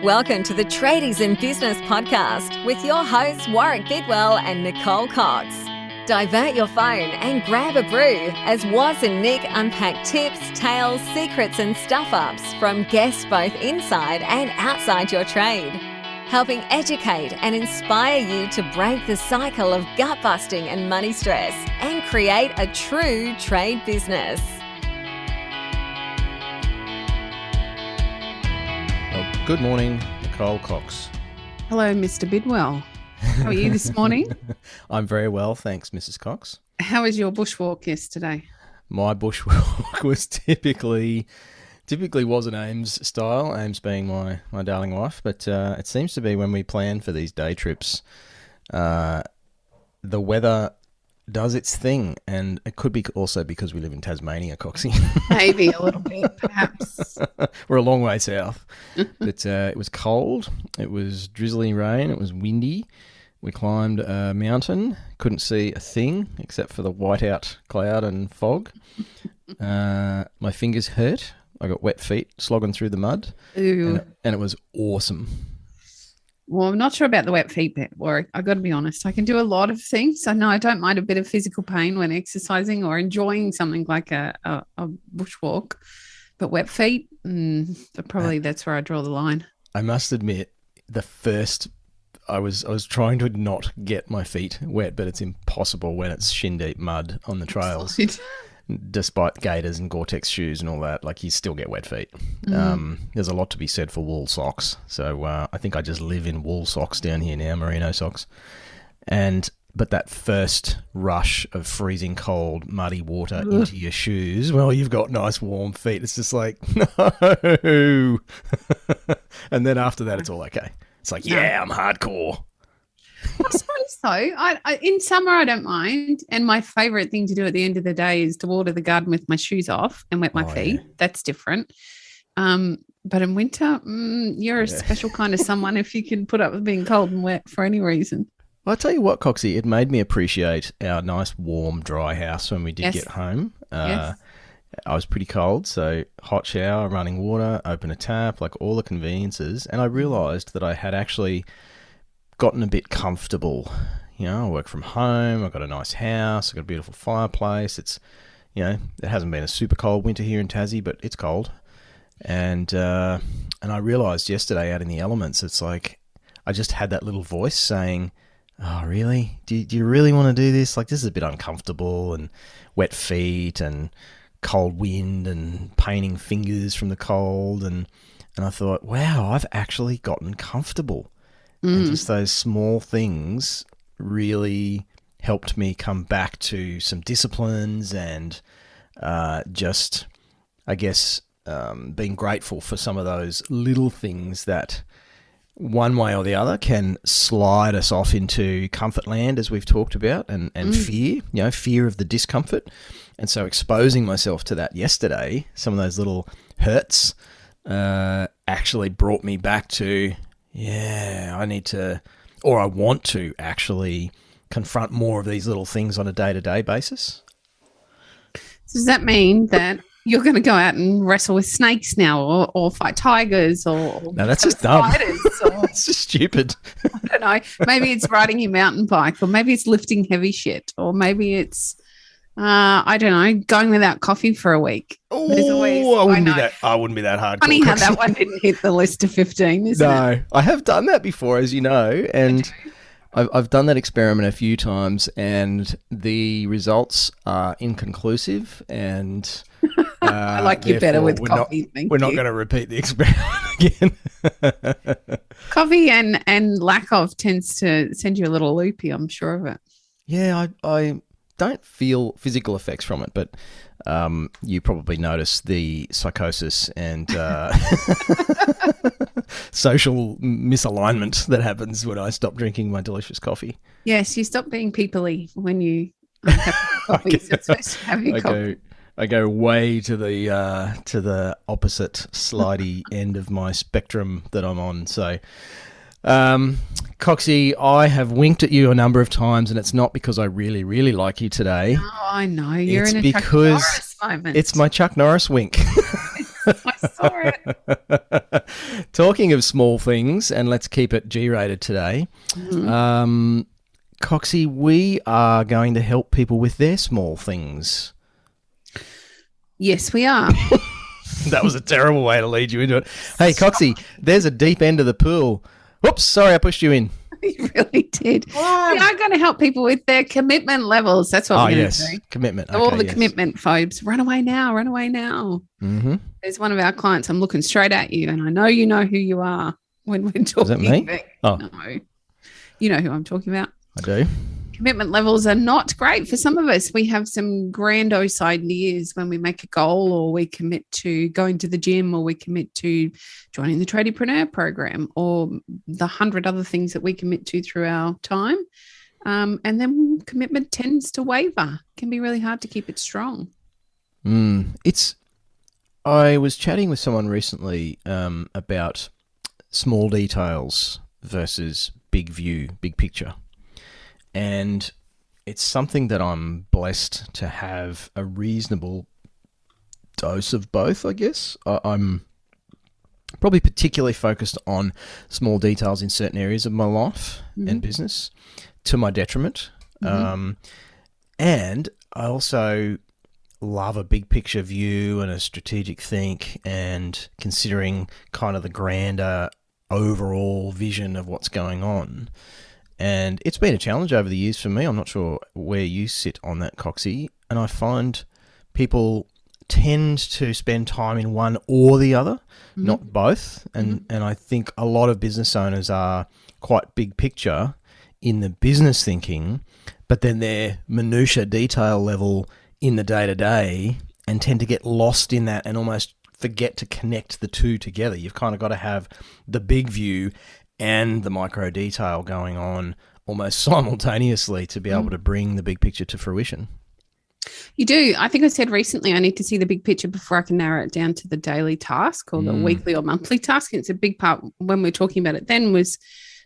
Welcome to the Tradies in Business podcast with your hosts Warwick Bidwell and Nicole Cox. Divert your phone and grab a brew as Waz and Nick unpack tips, tales, secrets and stuff-ups from guests both inside and outside your trade, helping educate and inspire you to break the cycle of gut-busting and money stress and create a true trade business. Good morning, Nicole Cox. Hello, Mr. Bidwell. How are you this morning? I'm very well, thanks, Mrs. Cox. How was your bushwalk yesterday? My bushwalk was typically wasn't Ames style, Ames being my darling wife, but it seems to be when we plan for these day trips, the weather does its thing, and it could be also because we live in Tasmania, Coxie. Maybe a little bit, perhaps. We're a long way south, but it was cold, it was drizzly rain, it was windy. We climbed a mountain, couldn't see a thing except for the whiteout cloud and fog. My fingers hurt. I got wet feet slogging through the mud, and it was awesome. Well, I'm not sure about the wet feet bit, Warwick. I've got to be honest. I can do a lot of things. I know I don't mind a bit of physical pain when exercising or enjoying something like a bushwalk, but wet feet, that's where I draw the line. I must admit, I was trying to not get my feet wet, but it's impossible when it's shin-deep mud on the trails. Despite gaiters and Gore-Tex shoes and all that, like you still get wet feet. There's a lot to be said for wool socks. So I think I just live in wool socks down here now, merino socks. But that first rush of freezing cold, muddy water into your shoes, well, you've got nice warm feet. It's just like, no. And then after that, it's all okay. It's like, yeah, I'm hardcore. I suppose so. I in summer, I don't mind. And my favourite thing to do at the end of the day is to water the garden with my shoes off and wet my feet. Yeah. That's different. But in winter, you're a special kind of someone if you can put up with being cold and wet for any reason. Well, I'll tell you what, Coxie, it made me appreciate our nice, warm, dry house when we did get home. Yes. I was pretty cold, so hot shower, running water, open a tap, like all the conveniences. And I realised that I had actually gotten a bit comfortable. You know, I work from home, I've got a nice house, I've got a beautiful fireplace. It's, it hasn't been a super cold winter here in Tassie, but it's cold. And I realised yesterday out in the elements, it's like I just had that little voice saying, oh, really? Do you really want to do this? Like, this is a bit uncomfortable, and wet feet and cold wind and paining fingers from the cold. And I thought, wow, I've actually gotten comfortable. And just those small things really helped me come back to some disciplines and just, I guess, being grateful for some of those little things that one way or the other can slide us off into comfort land, as we've talked about, and fear, fear of the discomfort. And so exposing myself to that yesterday, some of those little hurts actually brought me back to, I need to, or I want to actually confront more of these little things on a day-to-day basis. Does that mean that you're going to go out and wrestle with snakes now or fight tigers or no, that's just dumb. It's just stupid. I don't know. Maybe it's riding your mountain bike, or maybe it's lifting heavy shit, or maybe it's, I don't know, going without coffee for a week. Oh, I wouldn't be that hardcore. Funny how that one didn't hit the list of 15, isn't it? No, I have done that before, as you know, and I've done that experiment a few times, and the results are inconclusive, and I like you better with coffee. We're not going to repeat the experiment again. Coffee and lack of tends to send you a little loopy, I'm sure of it. Yeah, I don't feel physical effects from it, but you probably notice the psychosis and social misalignment that happens when I stop drinking my delicious coffee. Yes, you stop being people-y when you have coffee. I go way to the opposite slidey end of my spectrum that I'm on. So, Coxie, I have winked at you a number of times, and it's not because I really, really like you today. Oh, I know. You're it's in a because Chuck Norris moment. It's my Chuck Norris wink. I saw it. Talking of small things, and let's keep it G-rated today. Mm-hmm. Coxie, we are going to help people with their small things. Yes, we are. That was a terrible way to lead you into it. Hey, Coxie, there's a deep end of the pool. Whoops, sorry, I pushed you in. You really did. We are going to help people with their commitment levels. That's what we're going to do. Commitment. So all the commitment phobes, run away now, run away now. Mm-hmm. There's one of our clients. I'm looking straight at you, and I know you know who you are when we're talking. Is that me? No. You know who I'm talking about. I do. Commitment levels are not great for some of us. We have some grandiose ideas when we make a goal, or we commit to going to the gym, or we commit to joining the Tradiepreneur program, or the 100 other things that we commit to through our time. And then commitment tends to waver. It can be really hard to keep it strong. I was chatting with someone recently about small details versus big view, big picture. And it's something that I'm blessed to have a reasonable dose of both, I guess. I'm probably particularly focused on small details in certain areas of my life and business to my detriment. And I also love a big picture view and a strategic think and considering kind of the grander overall vision of what's going on. And it's been a challenge over the years for me. I'm not sure where you sit on that, Coxie. And I find people tend to spend time in one or the other, not both. And I think a lot of business owners are quite big picture in the business thinking, but then they're minutia detail level in the day-to-day and tend to get lost in that and almost forget to connect the two together. You've kind of got to have the big view and the micro detail going on almost simultaneously to be able to bring the big picture to fruition. You do. I think I said recently I need to see the big picture before I can narrow it down to the daily task or the weekly or monthly task. It's a big part when we're talking about it then was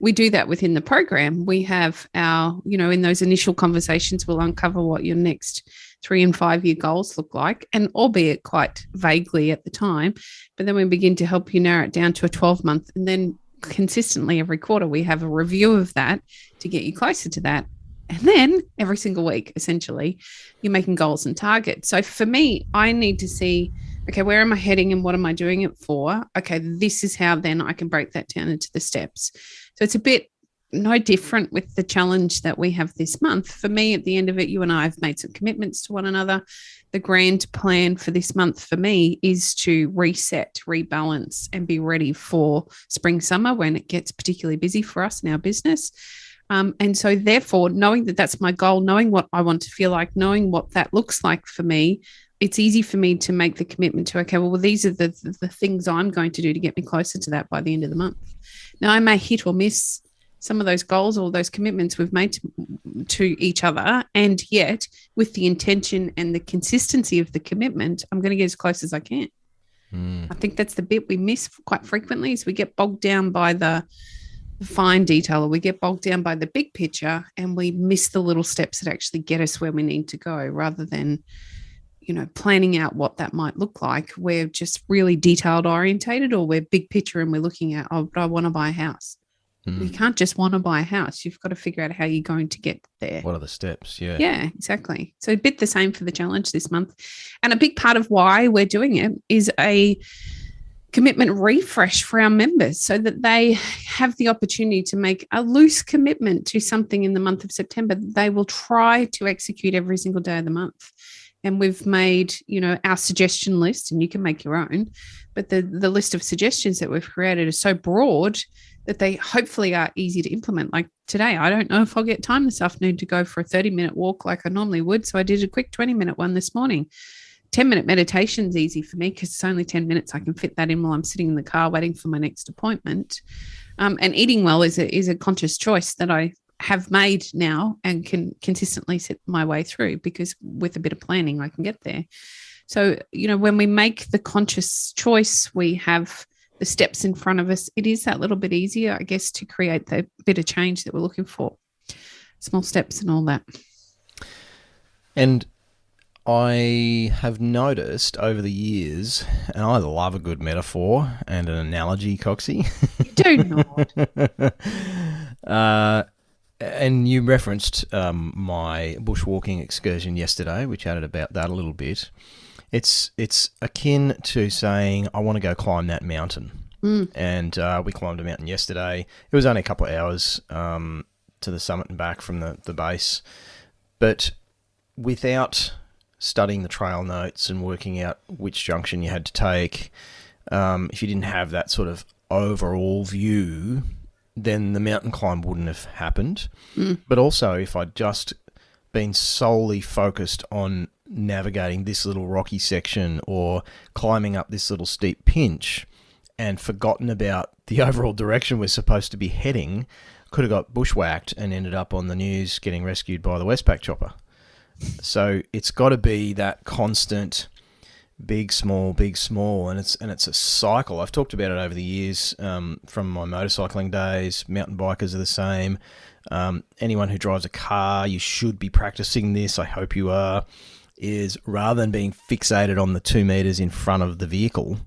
we do that within the program. We have our, in those initial conversations, we'll uncover what your next 3 and 5 year goals look like, and albeit quite vaguely at the time, but then we begin to help you narrow it down to a 12-month, and then consistently every quarter we have a review of that to get you closer to that. And then every single week, essentially, you're making goals and targets. So for me, I need to see, okay, where am I heading and what am I doing it for? Okay, this is how then I can break that down into the steps. So it's a bit no different with the challenge that we have this month. For me, at the end of it, you and I have made some commitments to one another. The grand plan for this month for me is to reset, rebalance, and be ready for spring, summer when it gets particularly busy for us in our business. And so therefore, knowing that that's my goal, knowing what I want to feel like, knowing what that looks like for me, it's easy for me to make the commitment to, okay, well, these are the things I'm going to do to get me closer to that by the end of the month. Now, I may hit or miss some of those goals or those commitments we've made to each other. And yet, with the intention and the consistency of the commitment, I'm going to get as close as I can. I think that's the bit we miss quite frequently is we get bogged down by the fine detail, or we get bogged down by the big picture, and we miss the little steps that actually get us where we need to go, rather than, planning out what that might look like. We're just really detailed orientated, or we're big picture and we're looking at, but I want to buy a house. You can't just want to buy a house. You've got to figure out how you're going to get there. What are the steps? Yeah. Yeah, exactly. So a bit the same for the challenge this month. And a big part of why we're doing it is a commitment refresh for our members so that they have the opportunity to make a loose commitment to something in the month of September that they will try to execute every single day of the month. And we've made, our suggestion list, and you can make your own, but the list of suggestions that we've created is so broad that they hopefully are easy to implement. Like today, I don't know if I'll get time this afternoon to go for a 30-minute walk like I normally would. So I did a quick 20-minute one this morning. 10-minute meditation is easy for me because it's only 10 minutes. I can fit that in while I'm sitting in the car waiting for my next appointment. And eating well is a conscious choice that I have made now and can consistently set my way through, because with a bit of planning, I can get there. So, when we make the conscious choice, we have the steps in front of us. It is that little bit easier, I guess, to create the bit of change that we're looking for. Small steps and all that. And I have noticed over the years, and I love a good metaphor and an analogy, Coxie. You do not. And you referenced my bushwalking excursion yesterday, which added about that a little bit. It's akin to saying, I want to go climb that mountain. And we climbed a mountain yesterday. It was only a couple of hours to the summit and back from the base. But without studying the trail notes and working out which junction you had to take, if you didn't have that sort of overall view, then the mountain climb wouldn't have happened. But also, if I'd just been solely focused on navigating this little rocky section or climbing up this little steep pinch and forgotten about the overall direction we're supposed to be heading, could have got bushwhacked and ended up on the news getting rescued by the Westpac chopper. So it's got to be that constant big, small, and it's a cycle. I've talked about it over the years from my motorcycling days. Mountain bikers are the same. Anyone who drives a car, you should be practicing this. I hope you are. Is rather than being fixated on the 2 meters in front of the vehicle,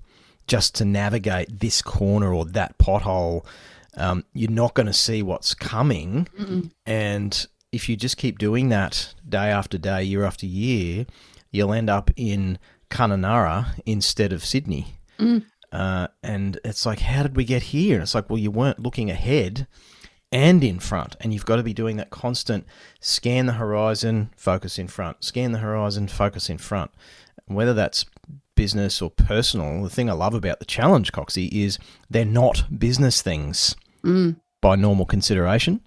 just to navigate this corner or that pothole, you're not going to see what's coming. And if you just keep doing that day after day, year after year, you'll end up in Kununurra instead of Sydney. And it's like, how did we get here? And it's like, well, you weren't looking ahead and in front. And you've got to be doing that constant scan the horizon, focus in front, scan the horizon, focus in front. And whether that's business or personal, the thing I love about the challenge, Coxie, is they're not business things by normal consideration.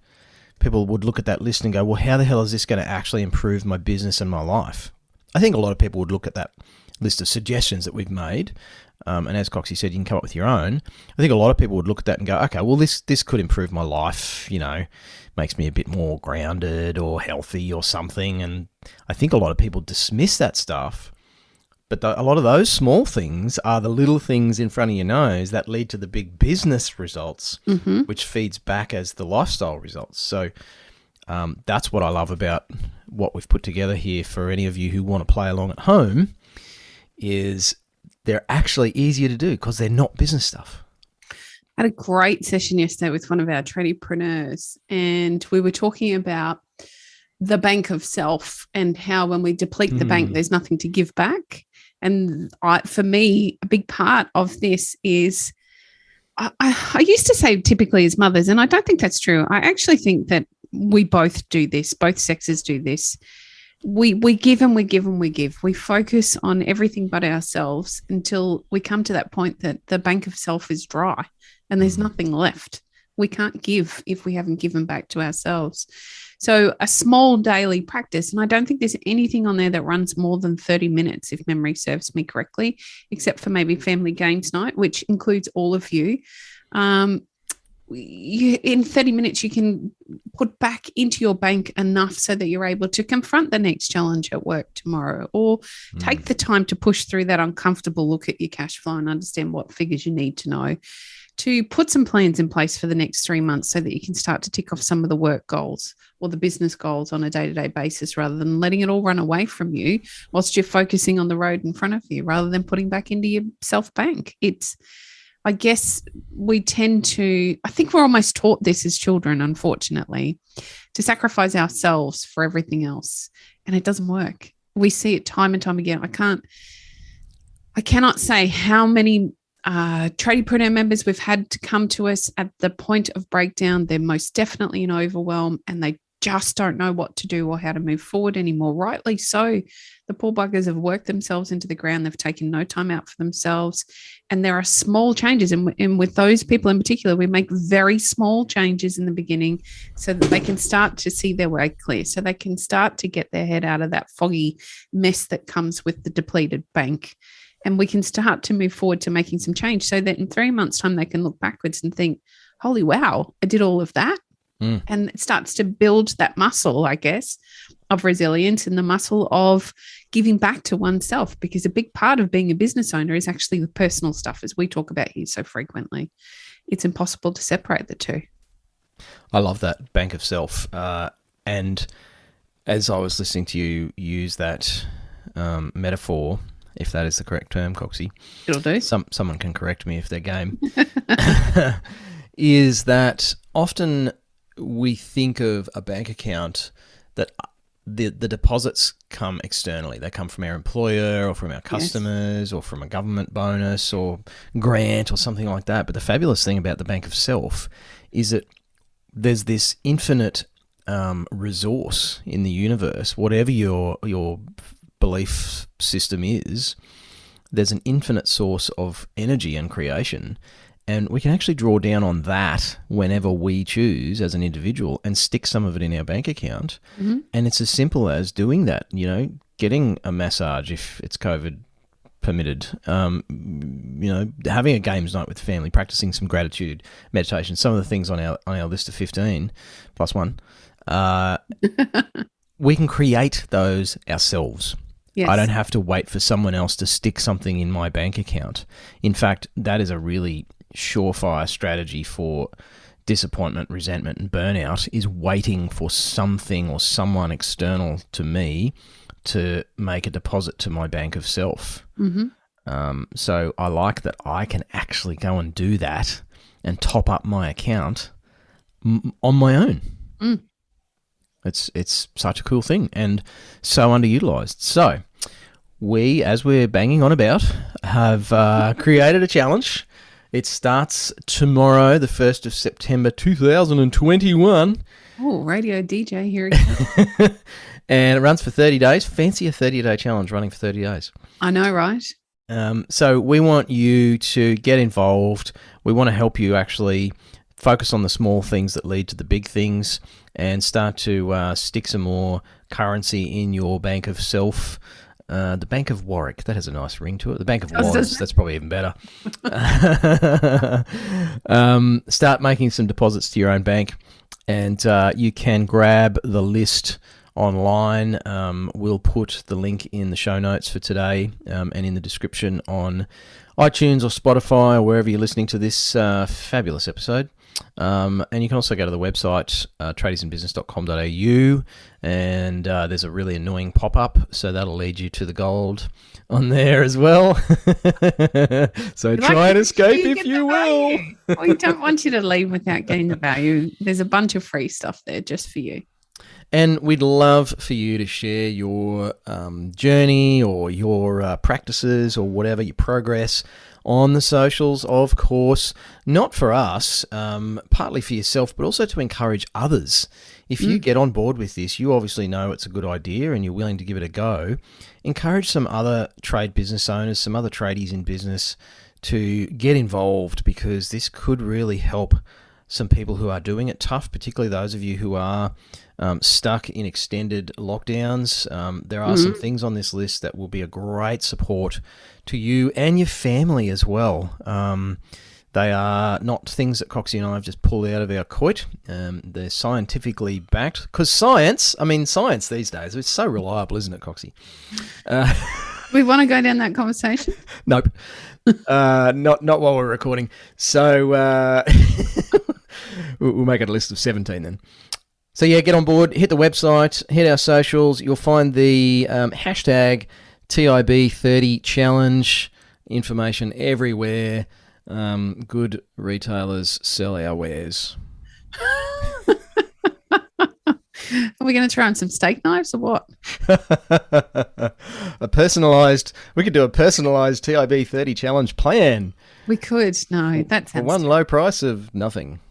People would look at that list and go, well, how the hell is this going to actually improve my business and my life? I think a lot of people would look at that list of suggestions that we've made, and as Coxie said, you can come up with your own. I think a lot of people would look at that and go, okay, well, this could improve my life, makes me a bit more grounded or healthy or something. And I think a lot of people dismiss that stuff. But a lot of those small things are the little things in front of your nose that lead to the big business results, which feeds back as the lifestyle results. So that's what I love about what we've put together here for any of you who want to play along at home, is they're actually easier to do because they're not business stuff. I had a great session yesterday with one of our tradiepreneurs, and we were talking about the bank of self and how when we deplete the bank, there's nothing to give back. And for me, a big part of this is I used to say typically as mothers, and I don't think that's true. I actually think that we both do this. Both sexes do this. We give and we give and we give. We focus on everything but ourselves until we come to that point that the bank of self is dry and there's nothing left. We can't give if we haven't given back to ourselves. So a small daily practice, and I don't think there's anything on there that runs more than 30 minutes, if memory serves me correctly, except for maybe family games night, which includes all of you. In 30 minutes, you can put back into your bank enough so that you're able to confront the next challenge at work tomorrow, or take the time to push through that uncomfortable look at your cash flow and understand what figures you need to know, to put some plans in place for the next 3 months so that you can start to tick off some of the work goals or the business goals on a day-to-day basis, rather than letting it all run away from you whilst you're focusing on the road in front of you, rather than putting back into your self-bank. I guess we tend to, I think we're almost taught this as children, unfortunately, to sacrifice ourselves for everything else. And it doesn't work. We see it time and time again. I cannot say how many tradiepreneur members we've had to come to us at the point of breakdown. They're most definitely in overwhelm and they just don't know what to do or how to move forward anymore. Rightly so. The poor buggers have worked themselves into the ground. They've taken no time out for themselves. And there are small changes. And with those people in particular, we make very small changes in the beginning so that they can start to see their way clear, so they can start to get their head out of that foggy mess that comes with the depleted bank. And we can start to move forward to making some change so that in 3 months' time, they can look backwards and think, holy wow, I did all of that. And it starts to build that muscle, I guess, of resilience and the muscle of giving back to oneself, because a big part of being a business owner is actually the personal stuff, as we talk about here so frequently. It's impossible to separate the two. I love that bank of self. And as I was listening to you use that metaphor, if that is the correct term, Coxie. It'll do. Someone can correct me if they're game. Is that often we think of a bank account that the deposits come externally. They come from our employer or from our customers or from a government bonus or grant or something like that. But the fabulous thing about the bank of self is that there's this infinite resource in the universe. Whatever your belief system is, there's an infinite source of energy and creation. And we can actually draw down on that whenever we choose as an individual and stick some of it in our bank account. Mm-hmm. And it's as simple as doing that, getting a massage if it's COVID permitted, having a games night with family, practicing some gratitude, meditation, some of the things on our list of 15 plus one. We can create those ourselves. Yes. I don't have to wait for someone else to stick something in my bank account. In fact, that is a really surefire strategy for disappointment, resentment, and burnout, is waiting for something or someone external to me to make a deposit to my bank of self. Mm-hmm. So I like that I can actually go and do that and top up my account on my own. Mm. It's such a cool thing and so underutilized. So we, as we're banging on about, have created a challenge. It starts tomorrow, the 1st of September 2021. Oh, radio DJ here again. And it runs for 30 days. Fancy a 30-day challenge running for 30 days. I know, right? So we want you to get involved. We want to help you actually focus on the small things that lead to the big things and start to stick some more currency in your bank of self. The Bank of Warwick, that has a nice ring to it. The Bank of Was, that's probably even better. Start making some deposits to your own bank, and you can grab the list online. We'll put the link in the show notes for today and in the description on iTunes or Spotify or wherever you're listening to this fabulous episode. And you can also go to the website, tradiesinbusiness.com.au, and there's a really annoying pop-up, so that'll lead you to the gold on there as well. So try and escape if you will. We don't want you to leave without getting the value. There's a bunch of free stuff there just for you. And we'd love for you to share your journey or your practices or whatever, your progress on the socials, of course, not for us, partly for yourself, but also to encourage others. If you get on board with this, you obviously know it's a good idea and you're willing to give it a go. Encourage some other trade business owners, some other tradies in business to get involved, because this could really help some people who are doing it tough, particularly those of you who are stuck in extended lockdowns. There are some things on this list that will be a great support to you and your family as well. They are not things that Coxie and I have just pulled out of our coit. They're scientifically backed, because science these days, it's so reliable, isn't it, Coxie? We want to go down that conversation? Nope. Not while we're recording. So we'll make it a list of 17 then. So yeah, get on board, hit the website, hit our socials. You'll find the hashtag TIB30 challenge information everywhere. Good retailers sell our wares. Are we going to try on some steak knives or what? We could do a personalised TIB30 challenge plan. We could. No, that sounds... For one low price of nothing.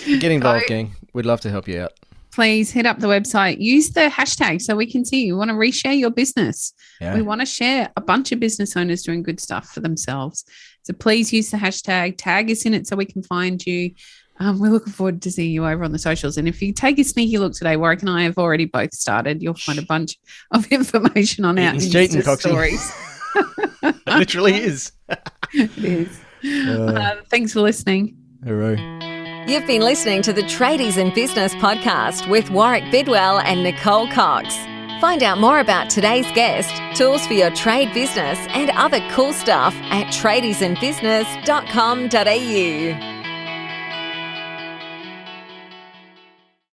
Get involved, gang. We'd love to help you out. Please hit up the website. Use the hashtag so we can see you. We want to reshare your business. Yeah. We want to share a bunch of business owners doing good stuff for themselves. So please use the hashtag. Tag us in it so we can find you. We're looking forward to seeing you over on the socials. And if you take a sneaky look today, Warwick and I have already both started. You'll find a bunch of information on our Insta stories. It literally is. It is. Thanks for listening. Hooray. You've been listening to the Tradies in Business podcast with Warwick Bidwell and Nicole Cox. Find out more about today's guest, tools for your trade business, and other cool stuff at tradiesinbusiness.com.au.